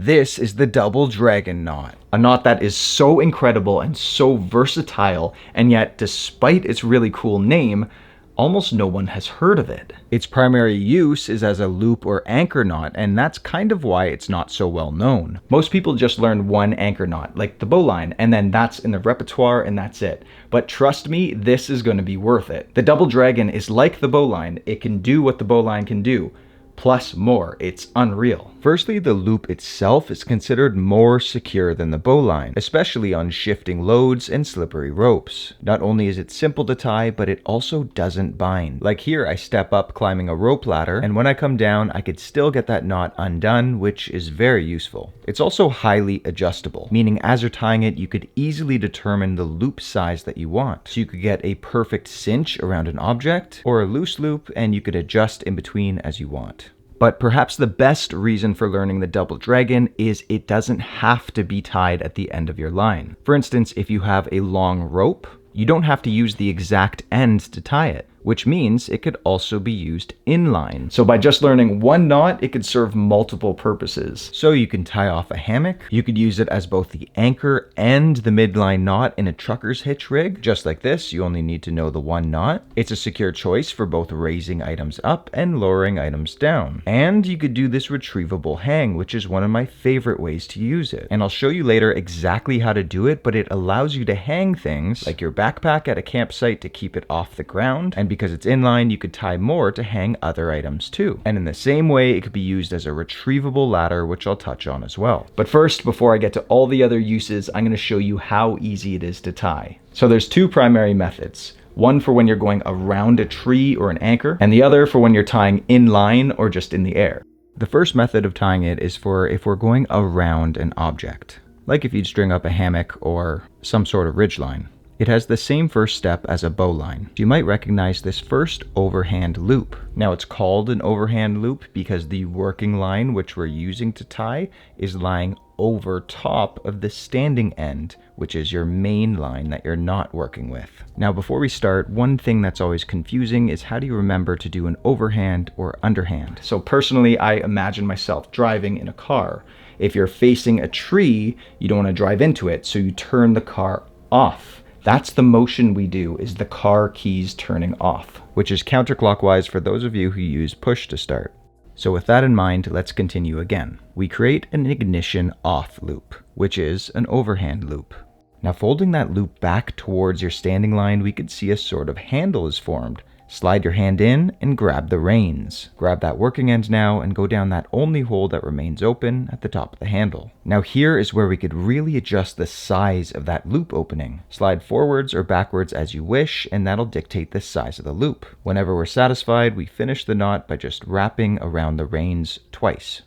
This is the double dragon knot, a knot that is so incredible and so versatile, and yet despite its really cool name, almost no one has heard of it. Its primary use is as a loop or anchor knot, and that's kind of why it's not so well known. Most people just learn one anchor knot, like the bowline, and then that's in the repertoire and that's it. But trust me, this is going to be worth it. The double dragon is like the bowline. It can do what the bowline can do, plus more. It's unreal. Firstly, the loop itself is considered more secure than the bowline, especially on shifting loads and slippery ropes. Not only is it simple to tie, but it also doesn't bind. Like here, I step up climbing a rope ladder, and when I come down, I could still get that knot undone, which is very useful. It's also highly adjustable, meaning as you're tying it, you could easily determine the loop size that you want. So you could get a perfect cinch around an object, or a loose loop, and you could adjust in between as you want. But perhaps the best reason for learning the double dragon is it doesn't have to be tied at the end of your line. For instance, if you have a long rope, you don't have to use the exact end to tie it, which means it could also be used inline. So by just learning one knot, it could serve multiple purposes. So you can tie off a hammock, you could use it as both the anchor and the midline knot in a trucker's hitch rig. Just like this, you only need to know the one knot. It's a secure choice for both raising items up and lowering items down. And you could do this retrievable hang, which is one of my favorite ways to use it. And I'll show you later exactly how to do it, but it allows you to hang things like your backpack at a campsite to keep it off the ground, and because it's inline, you could tie more to hang other items too. And in the same way, it could be used as a retrievable ladder, which I'll touch on as well. But first, before I get to all the other uses, I'm going to show you how easy it is to tie. So there's two primary methods. One for when you're going around a tree or an anchor, and the other for when you're tying in line or just in the air. The first method of tying it is for if we're going around an object, like if you'd string up a hammock or some sort of ridgeline. It has the same first step as a bowline. You might recognize this first overhand loop. Now it's called an overhand loop because the working line which we're using to tie is lying over top of the standing end, which is your main line that you're not working with. Now before we start, one thing that's always confusing is how do you remember to do an overhand or underhand? So personally, I imagine myself driving in a car. If you're facing a tree, you don't want to drive into it, so you turn the car off. That's the motion we do, is the car keys turning off, which is counterclockwise for those of you who use push to start. So with that in mind, let's continue again. We create an ignition off loop, which is an overhand loop. Now folding that loop back towards your standing line, we could see a sort of handle is formed. Slide your hand in and grab the reins. Grab that working end now and go down that only hole that remains open at the top of the handle. Now here is where we could really adjust the size of that loop opening. Slide forwards or backwards as you wish, and that'll dictate the size of the loop. Whenever we're satisfied, we finish the knot by just wrapping around the reins twice.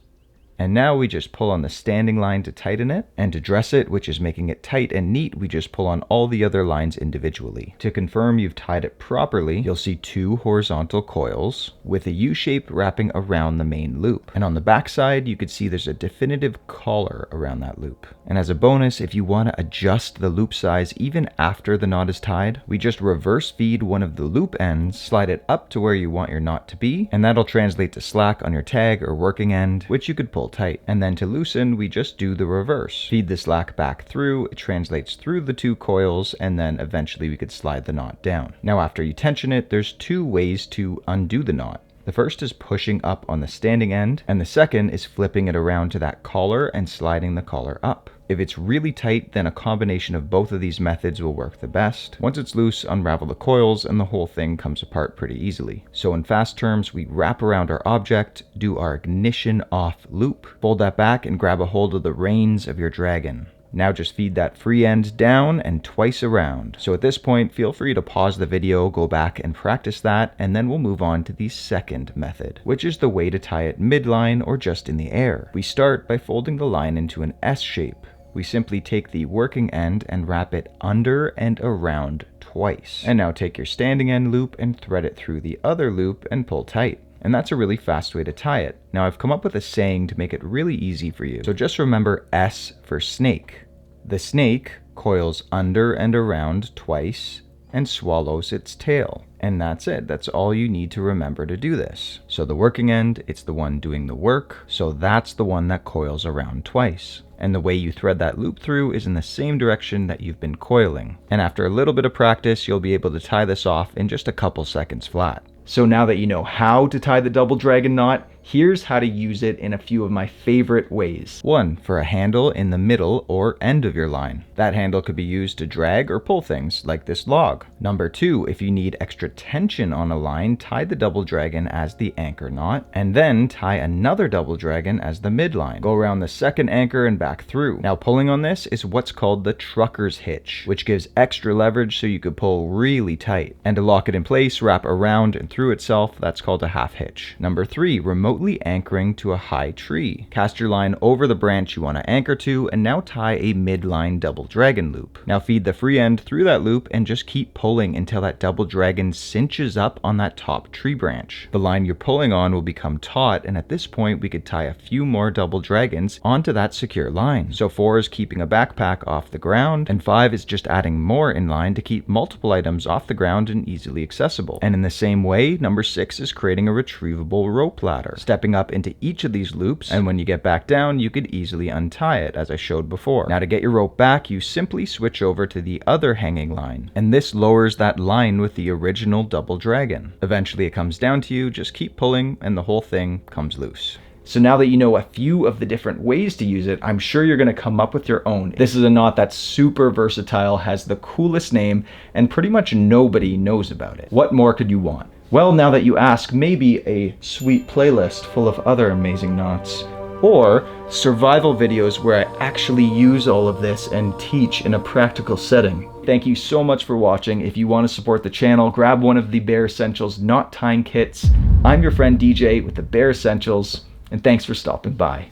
And now we just pull on the standing line to tighten it, and to dress it, which is making it tight and neat, we just pull on all the other lines individually. To confirm you've tied it properly, you'll see two horizontal coils with a U-shape wrapping around the main loop. And on the back side, you could see there's a definitive collar around that loop. And as a bonus, if you want to adjust the loop size even after the knot is tied, we just reverse feed one of the loop ends, slide it up to where you want your knot to be, and that'll translate to slack on your tag or working end, which you could pull tight. And then to loosen, we just do the reverse. Feed the slack back through, it translates through the two coils, and then eventually we could slide the knot down. Now after you tension it, there's two ways to undo the knot. The first is pushing up on the standing end, and the second is flipping it around to that collar and sliding the collar up. If it's really tight, then a combination of both of these methods will work the best. Once it's loose, unravel the coils and the whole thing comes apart pretty easily. So in fast terms, we wrap around our object, do our ignition off loop, fold that back and grab a hold of the reins of your dragon. Now just feed that free end down and twice around. So at this point, feel free to pause the video, go back and practice that, and then we'll move on to the second method, which is the way to tie it midline or just in the air. We start by folding the line into an S shape. We simply take the working end and wrap it under and around twice. And now take your standing end loop and thread it through the other loop and pull tight. And that's a really fast way to tie it. Now I've come up with a saying to make it really easy for you. So just remember S for snake. The snake coils under and around twice, and swallows its tail. And that's it. That's all you need to remember to do this. So the working end, it's the one doing the work, so that's the one that coils around twice. And the way you thread that loop through is in the same direction that you've been coiling. And after a little bit of practice, you'll be able to tie this off in just a couple seconds flat. So now that you know how to tie the double dragon knot, here's how to use it in a few of my favorite ways. 1. For a handle in the middle or end of your line. That handle could be used to drag or pull things, like this log. Number 2, if you need extra tension on a line, tie the double dragon as the anchor knot, and then tie another double dragon as the midline. Go around the second anchor and back through. Now pulling on this is what's called the trucker's hitch, which gives extra leverage so you could pull really tight. And to lock it in place, wrap around and through itself, that's called a half hitch. Number 3, remotely anchoring to a high tree. Cast your line over the branch you want to anchor to, and now tie a midline double dragon loop. Now feed the free end through that loop and just keep pulling until that double dragon cinches up on that top tree branch. The line you're pulling on will become taut, and at this point we could tie a few more double dragons onto that secure line. So 4 is keeping a backpack off the ground, and 5 is just adding more in line to keep multiple items off the ground and easily accessible. And in the same way, number 6 is creating a retrievable rope ladder, stepping up into each of these loops, and when you get back down, you could easily untie it, as I showed before. Now to get your rope back, you simply switch over to the other hanging line, and this lowers that line with the original double dragon. Eventually it comes down to you, just keep pulling, and the whole thing comes loose. So now that you know a few of the different ways to use it, I'm sure you're going to come up with your own. This is a knot that's super versatile, has the coolest name, and pretty much nobody knows about it. What more could you want? Well, now that you ask, maybe a sweet playlist full of other amazing knots, or survival videos where I actually use all of this and teach in a practical setting. Thank you so much for watching. If you want to support the channel, grab one of the Bare Essentials knot tying kits. I'm your friend DJ with the Bare Essentials, and thanks for stopping by.